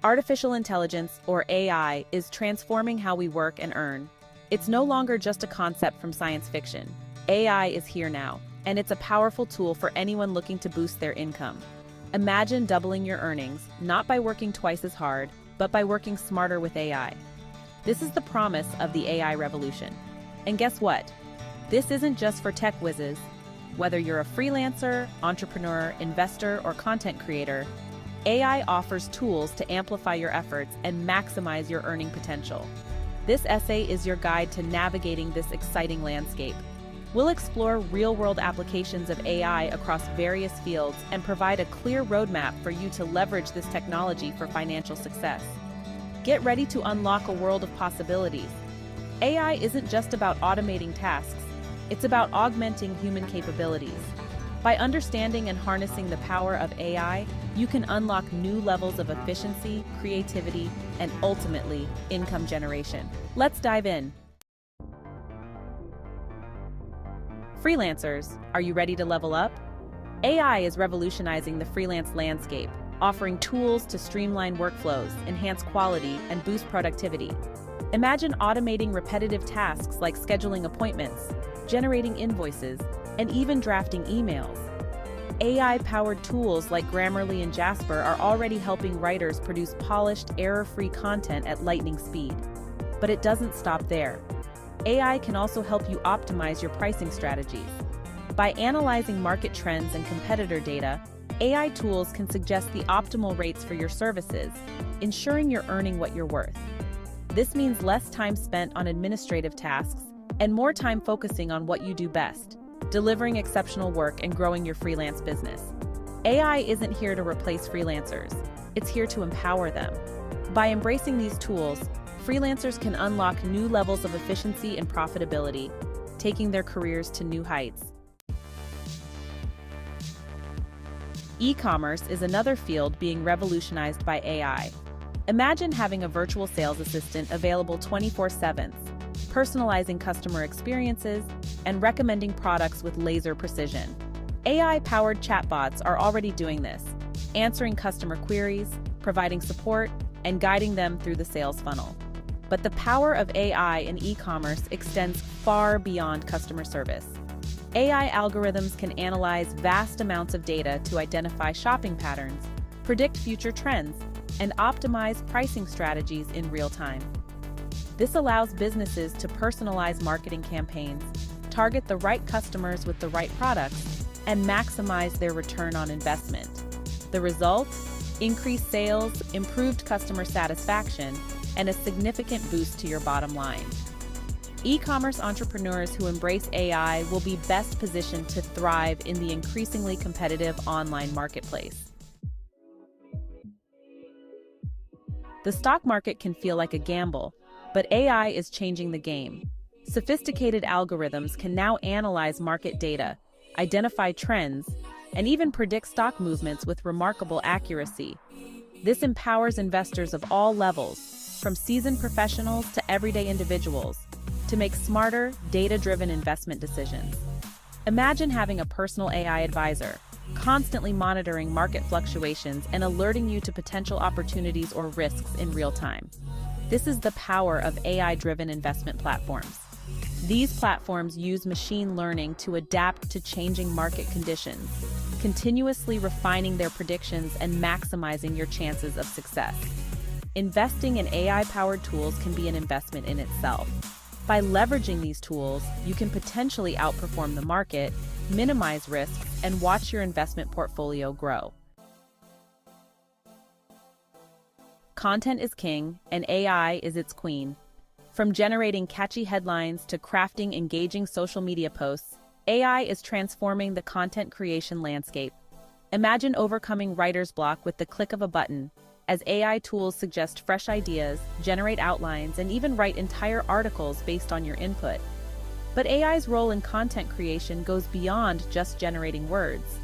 Artificial intelligence, or AI, is transforming how we work and earn. It's no longer just a concept from science fiction. AI is here now, and it's a powerful tool for anyone looking to boost their income. Imagine doubling your earnings, not by working twice as hard, but by working smarter with AI. This is the promise of the AI revolution. And guess what? This isn't just for tech whizzes. Whether you're a freelancer, entrepreneur, investor, or content creator, AI offers tools to amplify your efforts and maximize your earning potential. This essay is your guide to navigating this exciting landscape. We'll explore real-world applications of AI across various fields and provide a clear roadmap for you to leverage this technology for financial success. Get ready to unlock a world of possibilities. AI isn't just about automating tasks, it's about augmenting human capabilities. By understanding and harnessing the power of AI, you can unlock new levels of efficiency, creativity, and ultimately, income generation. Let's dive in. Freelancers, are you ready to level up? AI is revolutionizing the freelance landscape, offering tools to streamline workflows, enhance quality, and boost productivity. Imagine automating repetitive tasks like scheduling appointments, generating invoices, and even drafting emails. AI-powered tools like Grammarly and Jasper are already helping writers produce polished, error-free content at lightning speed. But it doesn't stop there. AI can also help you optimize your pricing strategies. By analyzing market trends and competitor data, AI tools can suggest the optimal rates for your services, ensuring you're earning what you're worth. This means less time spent on administrative tasks and more time focusing on what you do best, delivering exceptional work and growing your freelance business. AI isn't here to replace freelancers, it's here to empower them. By embracing these tools, freelancers can unlock new levels of efficiency and profitability, taking their careers to new heights. E-commerce is another field being revolutionized by AI. Imagine having a virtual sales assistant available 24/7, personalizing customer experiences, and recommending products with laser precision. AI-powered chatbots are already doing this, answering customer queries, providing support, and guiding them through the sales funnel. But the power of AI in e-commerce extends far beyond customer service. AI algorithms can analyze vast amounts of data to identify shopping patterns, predict future trends, and optimize pricing strategies in real time. This allows businesses to personalize marketing campaigns, target the right customers with the right products, and maximize their return on investment. The result? Increased sales, improved customer satisfaction, and a significant boost to your bottom line. E-commerce entrepreneurs who embrace AI will be best positioned to thrive in the increasingly competitive online marketplace. The stock market can feel like a gamble, but AI is changing the game. Sophisticated algorithms can now analyze market data, identify trends, and even predict stock movements with remarkable accuracy. This empowers investors of all levels, from seasoned professionals to everyday individuals, to make smarter, data-driven investment decisions. Imagine having a personal AI advisor, constantly monitoring market fluctuations and alerting you to potential opportunities or risks in real time. This is the power of AI-driven investment platforms. These platforms use machine learning to adapt to changing market conditions, continuously refining their predictions and maximizing your chances of success. Investing in AI-powered tools can be an investment in itself. By leveraging these tools, you can potentially outperform the market, minimize risks, and watch your investment portfolio grow. Content is king, and AI is its queen. From generating catchy headlines to crafting engaging social media posts, AI is transforming the content creation landscape. Imagine overcoming writer's block with the click of a button, as AI tools suggest fresh ideas, generate outlines, and even write entire articles based on your input. But AI's role in content creation goes beyond just generating words.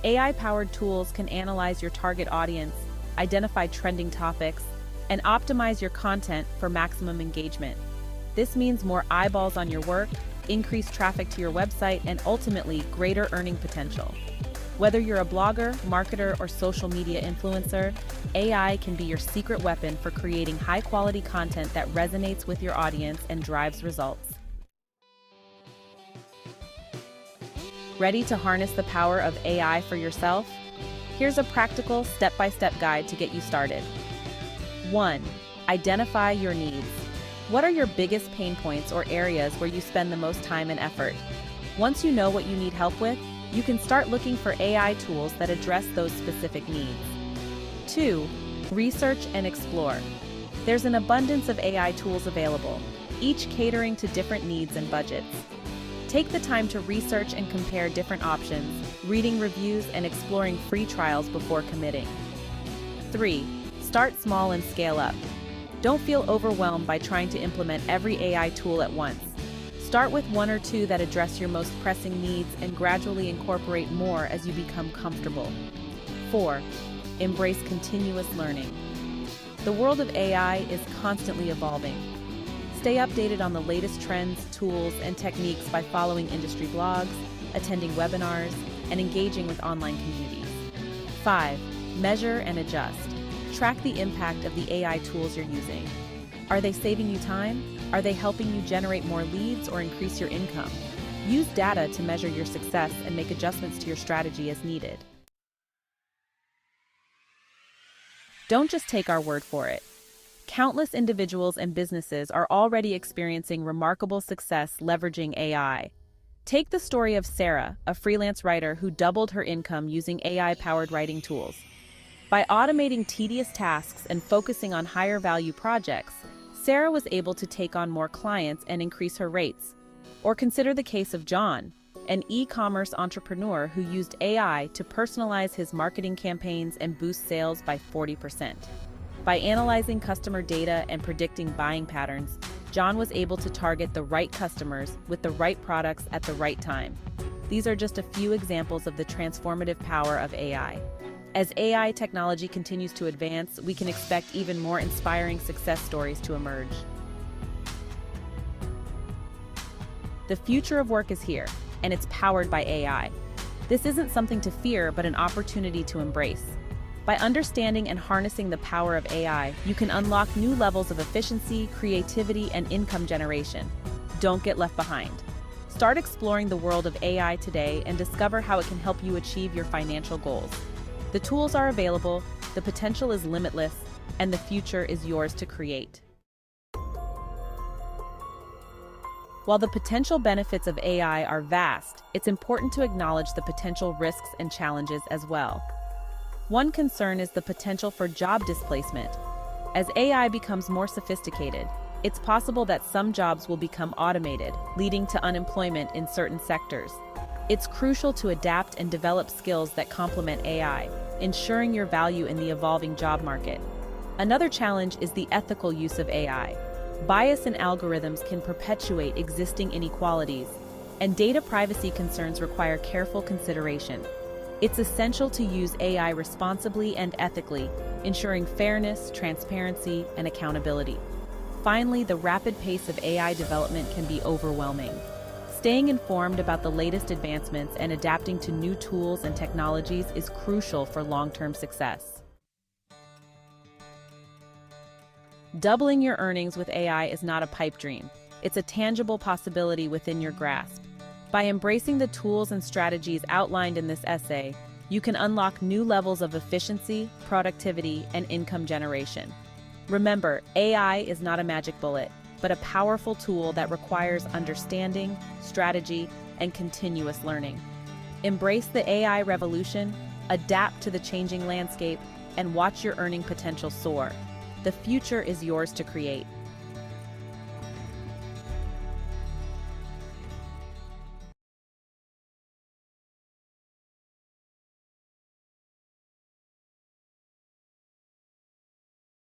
AI-powered tools can analyze your target audience, identify trending topics, and optimize your content for maximum engagement. This means more eyeballs on your work, increased traffic to your website, and ultimately greater earning potential. Whether you're a blogger, marketer, or social media influencer, AI can be your secret weapon for creating high-quality content that resonates with your audience and drives results. Ready to harness the power of AI for yourself? Here's a practical, step-by-step guide to get you started. 1. Identify your needs. What are your biggest pain points or areas where you spend the most time and effort? Once you know what you need help with, you can start looking for AI tools that address those specific needs. 2. Research and explore. There's an abundance of AI tools available, each catering to different needs and budgets. Take the time to research and compare different options, reading reviews and exploring free trials before committing. 3. Start small and scale up. Don't feel overwhelmed by trying to implement every AI tool at once. Start with 1 or 2 that address your most pressing needs and gradually incorporate more as you become comfortable. 4. Embrace continuous learning. The world of AI is constantly evolving. Stay updated on the latest trends, tools, and techniques by following industry blogs, attending webinars, and engaging with online communities. 5. Measure and adjust. Track the impact of the AI tools you're using. Are they saving you time? Are they helping you generate more leads or increase your income? Use data to measure your success and make adjustments to your strategy as needed. Don't just take our word for it. Countless individuals and businesses are already experiencing remarkable success leveraging AI. Take the story of Sarah, a freelance writer who doubled her income using AI-powered writing tools. By automating tedious tasks and focusing on higher-value projects, Sarah was able to take on more clients and increase her rates. Or consider the case of John, an e-commerce entrepreneur who used AI to personalize his marketing campaigns and boost sales by 40%. By analyzing customer data and predicting buying patterns, John was able to target the right customers with the right products at the right time. These are just a few examples of the transformative power of AI. As AI technology continues to advance, we can expect even more inspiring success stories to emerge. The future of work is here, and it's powered by AI. This isn't something to fear, but an opportunity to embrace. By understanding and harnessing the power of AI, you can unlock new levels of efficiency, creativity, and income generation. Don't get left behind. Start exploring the world of AI today and discover how it can help you achieve your financial goals. The tools are available, the potential is limitless, and the future is yours to create. While the potential benefits of AI are vast, it's important to acknowledge the potential risks and challenges as well. One concern is the potential for job displacement. As AI becomes more sophisticated, it's possible that some jobs will become automated, leading to unemployment in certain sectors. It's crucial to adapt and develop skills that complement AI, ensuring your value in the evolving job market. Another challenge is the ethical use of AI. Bias in algorithms can perpetuate existing inequalities, and data privacy concerns require careful consideration. It's essential to use AI responsibly and ethically, ensuring fairness, transparency, and accountability. Finally, the rapid pace of AI development can be overwhelming. Staying informed about the latest advancements and adapting to new tools and technologies is crucial for long-term success. Doubling your earnings with AI is not a pipe dream. It's a tangible possibility within your grasp. By embracing the tools and strategies outlined in this essay, you can unlock new levels of efficiency, productivity, and income generation. Remember, AI is not a magic bullet, but a powerful tool that requires understanding, strategy, and continuous learning. Embrace the AI revolution, adapt to the changing landscape, and watch your earning potential soar. The future is yours to create.